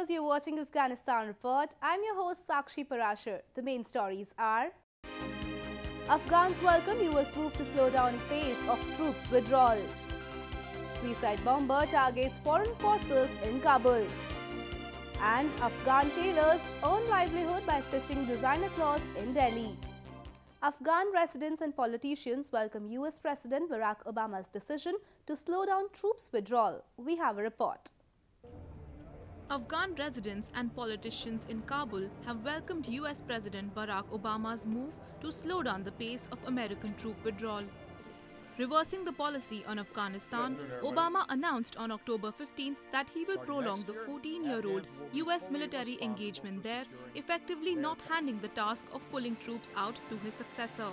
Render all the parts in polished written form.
viewers, you're watching Afghanistan Report. I'm your host Sakshi Parashar. The main stories are: Afghans welcome US move to slow down pace of troops withdrawal. Suicide bomber targets foreign forces in Kabul. And Afghan tailors earn livelihood by stitching designer clothes in Delhi. Afghan residents and politicians welcome US President Barack Obama's decision to slow down troops withdrawal. We have a report. Afghan residents and politicians in Kabul have welcomed US President Barack Obama's move to slow down the pace of American troop withdrawal. Reversing the policy on Afghanistan, Obama announced on October 15th that he will prolong the 14-year-old US military engagement there, effectively not handing the task of pulling troops out to his successor.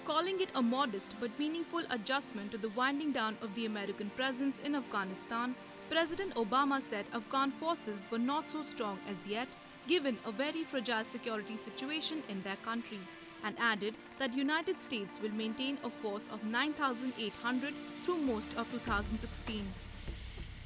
Calling it a modest but meaningful adjustment to the winding down of the American presence in Afghanistan, President Obama said Afghan forces were not so strong as yet, given a very fragile security situation in their country, and added that United States will maintain a force of 9,800 through most of 2016.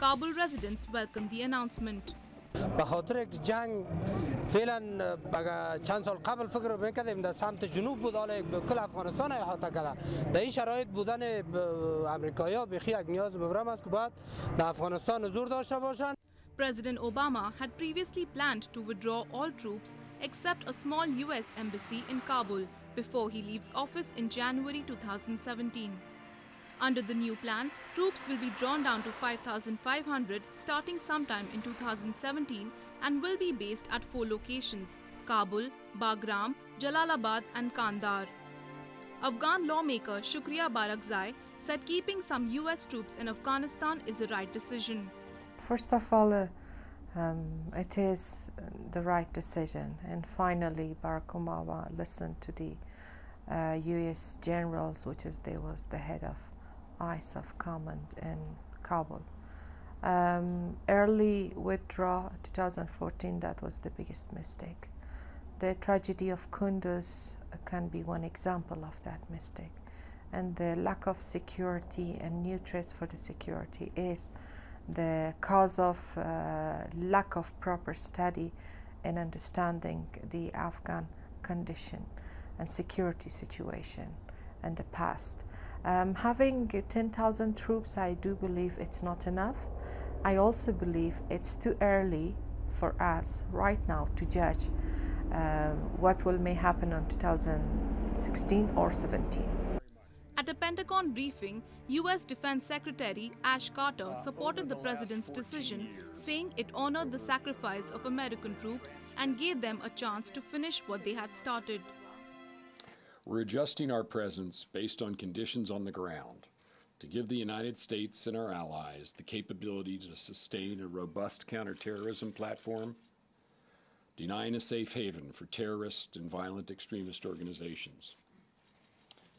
Kabul residents welcomed the announcement. به خاطر جنگ فعلا چند سال قبل فکر می‌کردیم در سمت جنوب بود، حالا کل افغانستان احاطه کرده. در این شرایط بودن آمریکایی‌ها بیخی یک نیاز مبرم است که باید در افغانستان حضور داشته باشند. President Obama had previously planned to withdraw all troops except a small US embassy in Kabul before he leaves office in January 2017. Under the new plan, troops will be drawn down to 5,500 starting sometime in 2017 and will be based at 4 locations: Kabul, Bagram, Jalalabad and Kandahar. Afghan lawmaker Shukriya Barakzai said keeping some US troops in Afghanistan is the right decision. First of all, it is the right decision, and finally Barack Obama listened to the US generals, which is was the head of ISAF command in Kabul. Early withdrawal 2014, that was the biggest mistake. The tragedy of Kunduz can be one example of that mistake, and the lack of security and new threats for the security is the cause of lack of proper study and understanding the Afghan condition and security situation in the past. Having 10,000 troops, I do believe it's not enough. I also believe it's too early for us right now to judge what may happen in 2016 or 17. At a Pentagon briefing, US Defense Secretary Ash Carter supported the president's decision, saying it honored the sacrifice of American troops and gave them a chance to finish what they had started. We're adjusting our presence based on conditions on the ground to give the United States and our allies the capability to sustain a robust counterterrorism platform, denying a safe haven for terrorist and violent extremist organizations.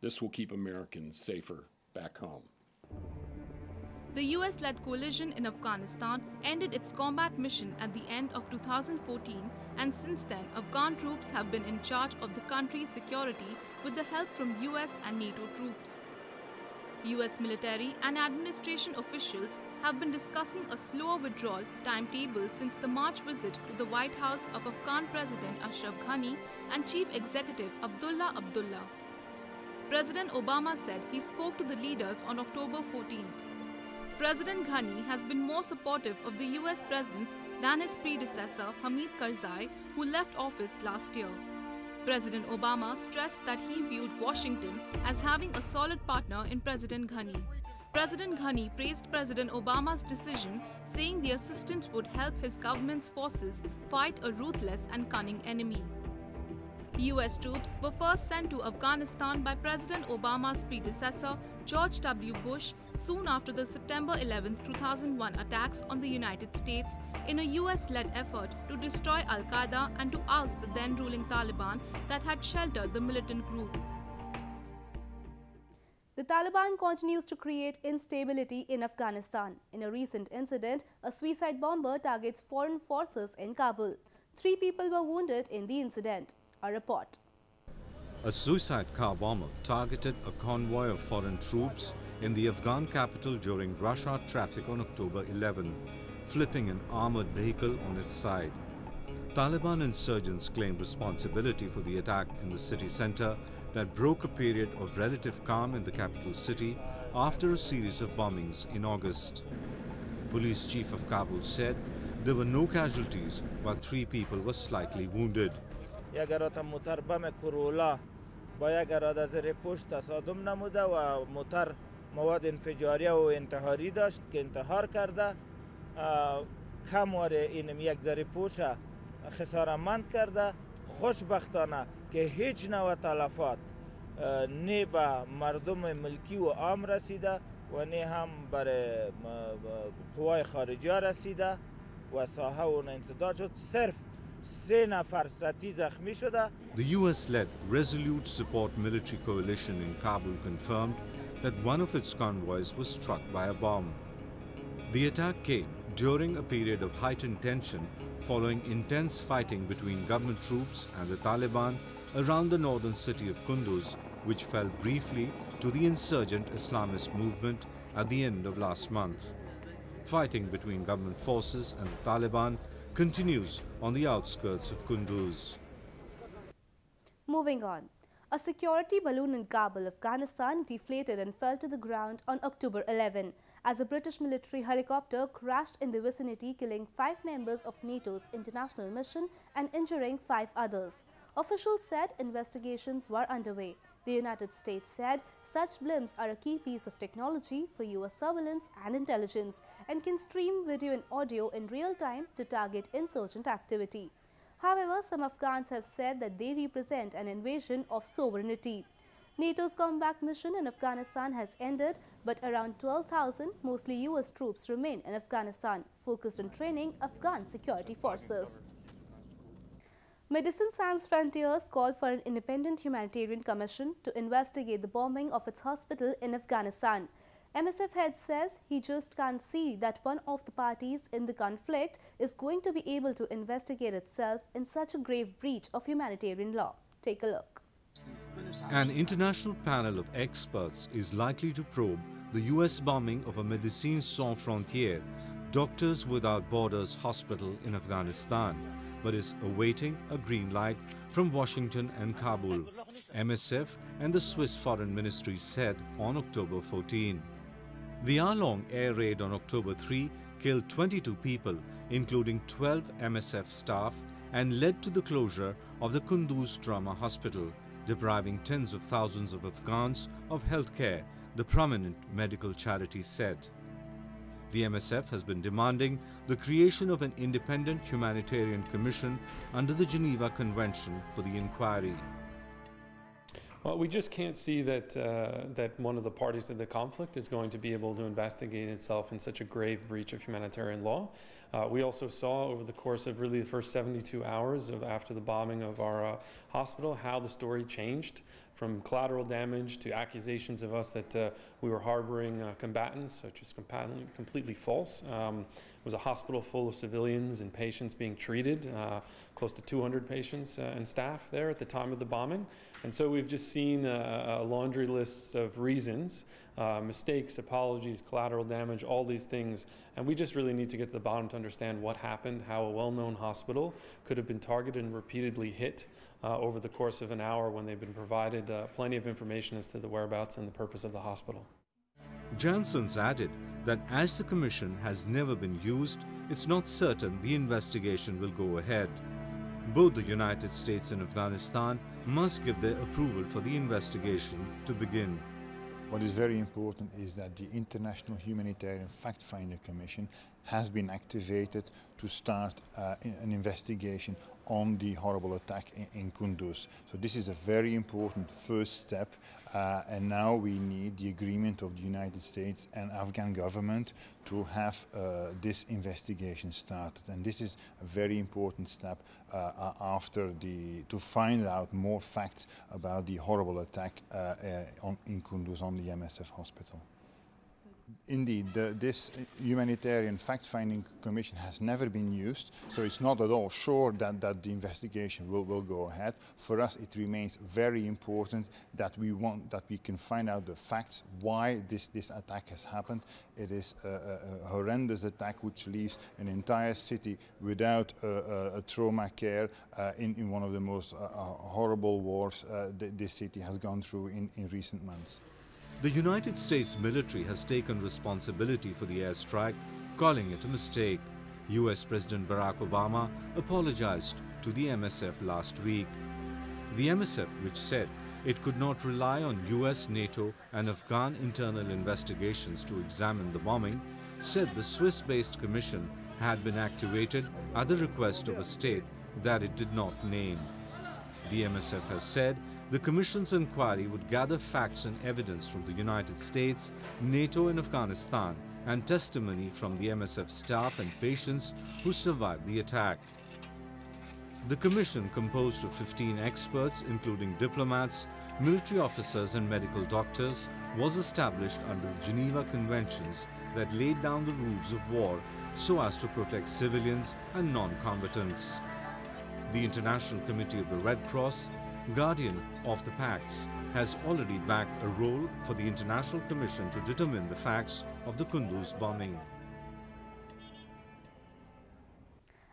This will keep Americans safer back home. The US-led coalition in Afghanistan ended its combat mission at the end of 2014, and since then, Afghan troops have been in charge of the country's security with the help from US and NATO troops. US military and administration officials have been discussing a slower withdrawal timetable since the March visit to the White House of Afghan President Ashraf Ghani and Chief Executive Abdullah Abdullah. President Obama said he spoke to the leaders on October 14th. President Ghani has been more supportive of the US presence than his predecessor Hamid Karzai, who left office last year. President Obama stressed that he viewed Washington as having a solid partner in President Ghani. President Ghani praised President Obama's decision, saying the assistance would help his government's forces fight a ruthless and cunning enemy. US troops were first sent to Afghanistan by President Obama's predecessor, George W. Bush, soon after the September 11, 2001 attacks on the United States in a US-led effort to destroy Al-Qaeda and to oust the then-ruling Taliban that had sheltered the militant group. The Taliban continues to create instability in Afghanistan. In a recent incident, a suicide bomber targets foreign forces in Kabul. 3 people were wounded in the incident. A report. A suicide car bomber targeted a convoy of foreign troops in the Afghan capital during rush hour traffic on October 11. flipping an armored vehicle on its side. Taliban insurgents claimed responsibility for the attack in the city center that broke a period of relative calm in the capital city after a series of bombings in August. Police chief of Kabul said there were no casualties, but 3 people were slightly wounded. با یک اراده زیر پشت تصادم نموده و موتر مواد انفجاریه و انتحاری داشت که انتحار کرده کموار این یک زیر پوش خسارتمند کرده. خوشبختانه که هیچ نوع تلفات نه به مردم ملکی و عام رسیده و نه هم برای قوای خارجی رسیده و ساحه و انسداد شد. صرف The US-led Resolute Support Military Coalition in Kabul confirmed that one of its convoys was struck by a bomb. The attack came during a period of heightened tension following intense fighting between government troops and the Taliban around the northern city of Kunduz, which fell briefly to the insurgent Islamist movement at the end of last month. Fighting between government forces and the Taliban continues on the outskirts of Kunduz. Moving on. A security balloon in Kabul, Afghanistan deflated and fell to the ground on October 11 as a British military helicopter crashed in the vicinity, killing 5 members of NATO's international mission and injuring 5 others. Officials said investigations were underway. The United States said such blimps are a key piece of technology for US surveillance and intelligence and can stream video and audio in real time to target insurgent activity. However, some Afghans have said that they represent an invasion of sovereignty. NATO's combat mission in Afghanistan has ended, but around 12,000, mostly US troops, remain in Afghanistan, focused on training Afghan security forces. Medicine Sans Frontiers called for an independent humanitarian commission to investigate the bombing of its hospital in Afghanistan. MSF head says he just can't see that one of the parties in the conflict is going to be able to investigate itself in such a grave breach of humanitarian law. Take a look. An international panel of experts is likely to probe the US bombing of a Médecins Sans Frontières, Doctors Without Borders hospital in Afghanistan, but is awaiting a green light from Washington and Kabul, MSF and the Swiss Foreign Ministry said on October 14. The hour-long air raid on October 3 killed 22 people, including 12 MSF staff, and led to the closure of the Kunduz Trauma Hospital, depriving tens of thousands of Afghans of health care, the prominent medical charity said. The MSF has been demanding the creation of an independent humanitarian commission under the Geneva Convention for the inquiry. Well, we just can't see that that one of the parties to the conflict is going to be able to investigate itself in such a grave breach of humanitarian law. We also saw over the course of really the first 72 hours after the bombing of our hospital how the story changed from collateral damage to accusations of us that we were harboring combatants, which is completely false. It was a hospital full of civilians and patients being treated, close to 200 patients and staff there at the time of the bombing. And so we've just seen a laundry list of reasons, mistakes, apologies, collateral damage, all these things. And we just really need to get to the bottom to understand what happened, how a well-known hospital could have been targeted and repeatedly hit over the course of an hour when they've been provided plenty of information as to the whereabouts and the purpose of the hospital. Janssens added that as the commission has never been used, it's not certain the investigation will go ahead. Both the United States and Afghanistan must give their approval for the investigation to begin. What is very important is that the International Humanitarian Fact-Finder Commission has been activated to start an investigation on the horrible attack in Kunduz. So this is a very important first step, and now we need the agreement of the United States and Afghan government to have this investigation started. And this is a very important step to find out more facts about the horrible attack in Kunduz on the MSF hospital. Indeed, this humanitarian fact-finding commission has never been used, so it's not at all sure that the investigation will go ahead. For us, it remains very important that we can find out the facts why this attack has happened. It is a horrendous attack which leaves an entire city without a trauma care in one of the most horrible wars this city has gone through in recent months. The United States military has taken responsibility for the airstrike, calling it a mistake. US President Barack Obama apologized to the MSF last week. The MSF, which said it could not rely on US, NATO and Afghan internal investigations to examine the bombing, said the Swiss-based commission had been activated at the request of a state that it did not name. The MSF has said the Commission's inquiry would gather facts and evidence from the United States, NATO and Afghanistan, and testimony from the MSF staff and patients who survived the attack. The Commission, composed of 15 experts, including diplomats, military officers and medical doctors, was established under the Geneva Conventions that laid down the rules of war so as to protect civilians and non-combatants. The International Committee of the Red Cross, guardian of the pacts, has already backed a role for the International Commission to determine the facts of the Kunduz bombing.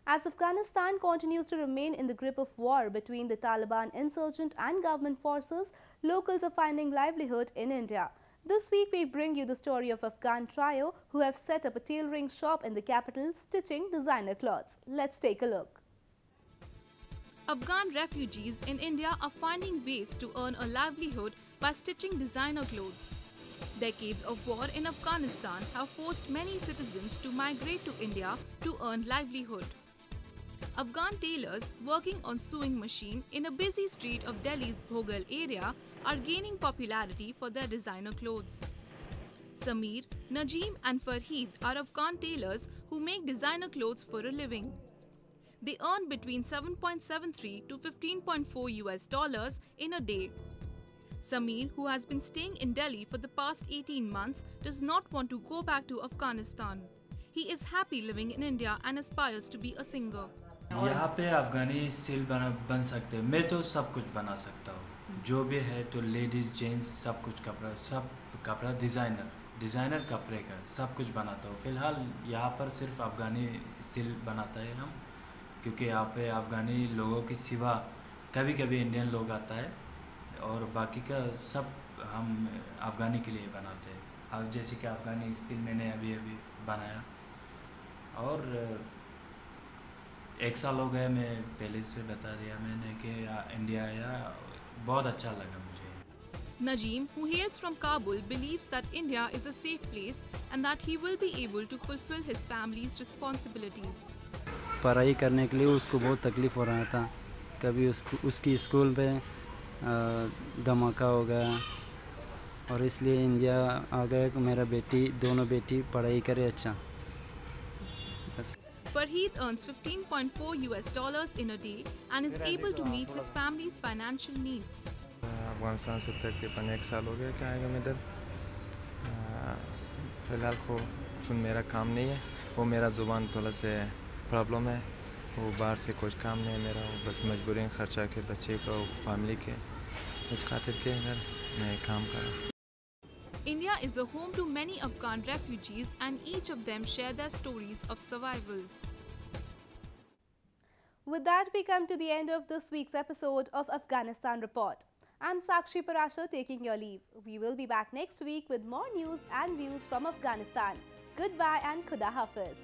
As Afghanistan continues to remain in the grip of war between the Taliban insurgent and government forces, locals are finding livelihood in India. This week we bring you the story of Afghan trio who have set up a tailoring shop in the capital stitching designer clothes. Let's take a look. Afghan refugees in India are finding ways to earn a livelihood by stitching designer clothes. Decades of war in Afghanistan have forced many citizens to migrate to India to earn livelihood. Afghan tailors working on sewing machine in a busy street of Delhi's Bhogal area are gaining popularity for their designer clothes. Sameer, Najeem and Farheed are Afghan tailors who make designer clothes for a living. They earn between $7.73 to $15.4 in a day. Sameer, who has been staying in Delhi for the past 18 months, does not want to go back to Afghanistan. He is happy living in India and aspires to be a singer. यहाँ पे अफगानी still बन सकते हैं। मैं तो सब कुछ बना सकता हूँ, जो भी है तो लेडीज़ जेंट्स सब कुछ कपड़ा डिज़ाइनर कपड़े का सब कुछ बनाता हूँ। फ़िलहाल यहाँ पर सिर्फ अफगानी स्टिल बनाता है हम, क्योंकि यहाँ पे अफगानी लोगों की सिवा कभी कभी इंडियन लोग आता है और बाकी का सब हम अफगानी के लिए बनाते हैं। अब जैसे कि अफगानी स्टिल मैंने अभी बनाया और 1 साल हो गए, मैं पहले से बता दिया मैंने कि इंडिया आया, बहुत अच्छा लगा मुझे। Najeem, who hails from Kabul, believes that India is a safe place and that he will be able to fulfill his family's responsibilities. पढ़ाई करने के लिए उसको बहुत तकलीफ़ हो रहा था, कभी उसकी स्कूल पे धमाका हो गया और इसलिए इंडिया आ गया कि मेरा दोनों बेटी पढ़ाई करे अच्छा। Farheed earns $15.4 in a day and is able to meet his family's financial needs. Afghanistan से तकरीबन 1 साल हो गया कि आएगा मैं इधर। फ़िलहाल को मेरा काम नहीं है, वो मेरा ज़ुबान थोड़ा से प्रॉब्लम है, वो बाहर से कुछ काम नहीं है मेरा, वो बस मजबूरी ख़र्चा के बच्चे को फैमिली के, इस खातिर के इधर मैं काम कर रहा हूँ। India is a home to many Afghan refugees and each of them share their stories of survival. With that, we come to the end of this week's episode of Afghanistan Report. I'm Sakshi Parashar taking your leave. We will be back next week with more news and views from Afghanistan. Goodbye and Khuda Hafiz.